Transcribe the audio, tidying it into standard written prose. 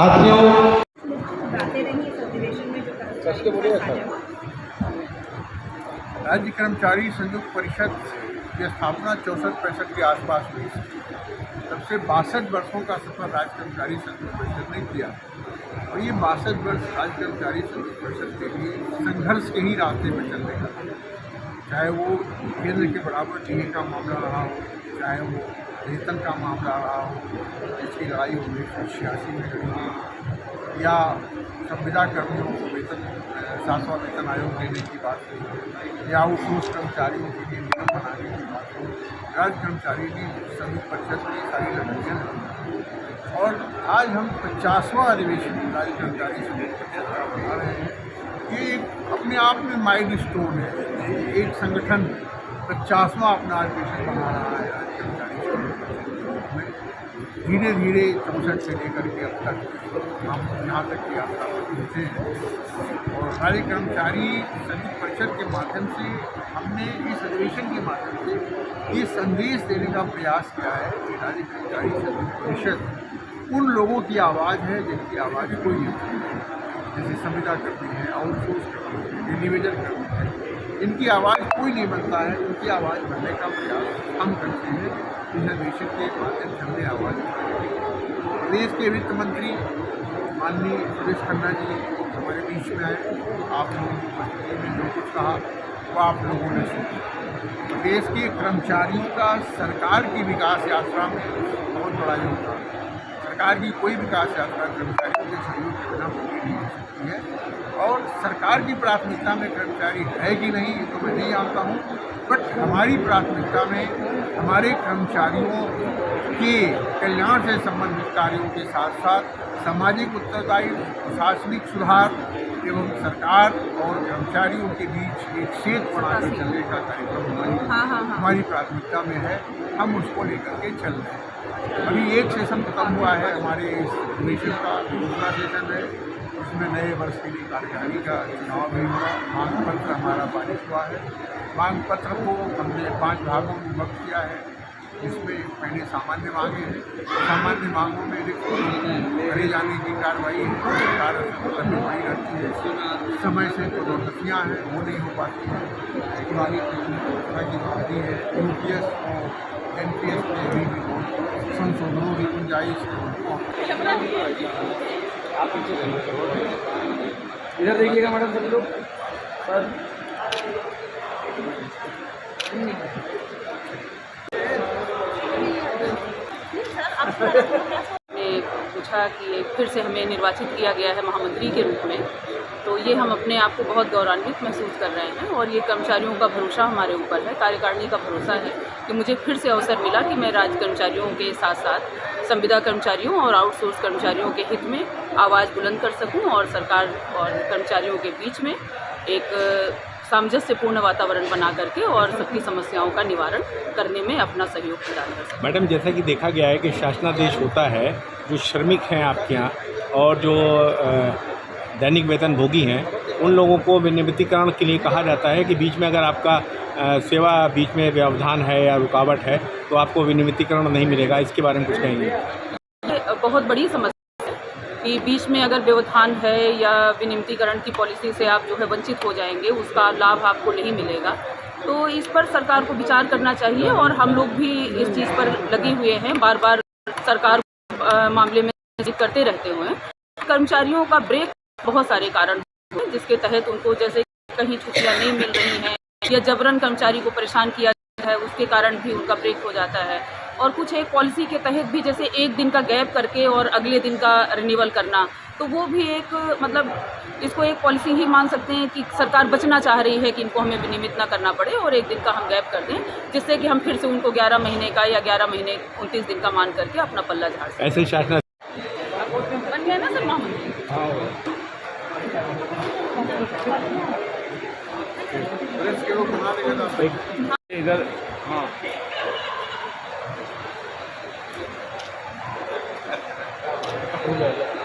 साथियों राज्य कर्मचारी संयुक्त परिषद की स्थापना 64-65 के आसपास हुई। तब से 62 वर्षों का सफर राज्य कर्मचारी संयुक्त परिषद ने किया और ये 62 वर्ष राज्य कर्मचारी संयुक्त परिषद के लिए संघर्ष के ही रास्ते पर चलने का, चाहे वो केंद्र के बराबर डीए का मामला रहा हो, चाहे वो वेतन का मामला रहा हो, जिसकी लड़ाई 1986 में लड़ी थी, या संविदा कर्मियों को वेतन 7वां वेतन आयोग देने की बात हुई, या आउटसोर्स कर्मचारियों के लिए नियम बनाने की बात हुई। राज्य कर्मचारी ने संयुक्त परिषद की सारी लड़ाइयाँ लड़ी और आज हम 50वां अधिवेशन राज्य कर्मचारी संयुक्त परिषद का बना रहे हैं। ये अपने आप में माइलस्टोन है। एक संगठन 50वां अपना अधिवेशन बना रहा है राज्य कर्मचारी संयुक्त परिषद में। धीरे धीरे 64 से लेकर के अब तक हम यहाँ तक की यात्रा पर पहुँचे हैं और राज्य कर्मचारी संयुक्त परिषद के माध्यम से हमने इस अधिवेशन के माध्यम से ये संदेश देने का प्रयास किया है कि राज्य कर्मचारी संयुक्त परिषद उन लोगों की आवाज़ है जिनकी आवाज़ कोई नहीं है, जैसे संविदा कर्मी है, आउटसोर्स कर्मी है, इंडिविजुअल कर्मी है, इनकी आवाज़ कोई नहीं बनता है। उनकी आवाज़ बनने का प्रयास हम करते हैं। इस अधिवेशन के माध्यम से हमने आवाज़ उठाई। प्रदेश के वित्त मंत्री माननीय सुरेश खन्ना जी हमारे बीच में आए। आप लोगों की उपस्थिति में जो कुछ कहा वो आप लोगों ने सुना। प्रदेश के कर्मचारियों का सरकार की विकास यात्रा में बहुत बड़ा योगदान है। सरकार की कोई विकास यात्रा कर्मचारियों के सहयोग के बिना पूरी नहीं हो सकती है और सरकार की प्राथमिकता में कर्मचारी है कि नहीं ये तो मैं नहीं जानता हूँ, बट हमारी प्राथमिकता में हमारे कर्मचारियों के कल्याण से संबंधित कार्यों के साथ साथ सामाजिक उत्तरदायित्व, प्रशासनिक सुधार एवं सरकार और कर्मचारियों के बीच एक सेतु बनाकर चलने का कार्यक्रम हमारी प्राथमिकता में है। हम उसको लेकर के चल रहे हैं। अभी एक सेशन खत्म हुआ है हमारे इस अधिवेशन का, दूसरा सेशन है। उसमें नए वर्ष के लिए कार्यकारी का चुनाव भी हुआ। मांग पत्र हमारा पारित हुआ है। मांग पत्र को हमने 5 भागों में विभक्त किया है, जिसमें पहले सामान्य मांगे हैं। सामान्य मांगों में करे जाने की कार्रवाई सरकार लंबी पड़ी रहती है, समय से प्रोद्योगिकियाँ हैं वो नहीं हो पाती हैं। पुरानी की अवधि है, यूपीएस और एनपीएस में भी संशोधनों की गुंजाइश इधर देखिएगा मैडम सब लोग सर। ने पूछा कि फिर से हमें निर्वाचित किया गया है महामंत्री के रूप में, तो ये हम अपने आप को बहुत गौरवान्वित महसूस कर रहे हैं और ये कर्मचारियों का भरोसा हमारे ऊपर है, कार्यकारिणी का भरोसा है कि मुझे फिर से अवसर मिला कि मैं राज्य कर्मचारियों के साथ साथ संविदा कर्मचारियों और आउटसोर्स कर्मचारियों के हित में आवाज़ बुलंद कर सकूं और सरकार और कर्मचारियों के बीच में एक सामंजस्यपूर्ण वातावरण बना करके और सबकी समस्याओं का निवारण करने में अपना सहयोग प्रदान कर सकते। मैडम, जैसा कि देखा गया है कि शासनादेश होता है, जो श्रमिक हैं आपके यहाँ और जो दैनिक वेतन भोगी हैं, उन लोगों को विनियमितीकरण के लिए कहा जाता है कि बीच में अगर आपका सेवा बीच में व्यवधान है या रुकावट है तो आपको विनियमितीकरण नहीं मिलेगा। इसके बारे में कुछ कहेंगे? ये बहुत बड़ी समस्या कि बीच में अगर व्यवधान है या विनियमितीकरण की पॉलिसी से आप जो है वंचित हो जाएंगे, उसका लाभ आपको नहीं मिलेगा। तो इस पर सरकार को विचार करना चाहिए और हम लोग भी इस चीज़ पर लगे हुए हैं, बार बार सरकार मामले में करते रहते हुए। कर्मचारियों का ब्रेक बहुत सारे कारण हैं जिसके तहत उनको जैसे कहीं छुट्टियाँ नहीं मिल रही हैं या जबरन कर्मचारी को परेशान किया जाता है, उसके कारण भी उनका ब्रेक हो जाता है। और कुछ एक पॉलिसी के तहत भी जैसे एक दिन का गैप करके और अगले दिन का रिन्यूअल करना, तो वो भी एक मतलब इसको एक पॉलिसी ही मान सकते हैं कि सरकार बचना चाह रही है कि इनको हमें विनियमित ना करना पड़े और एक दिन का हम गैप कर दें, जिससे कि हम फिर से उनको 11 महीने का या 11 महीने 29 दिन का मान करके अपना पल्ला झाड़ सकें। ऐसे शासन बन गया ना सर महामंत्री? इधर हाँ हो जाएगा।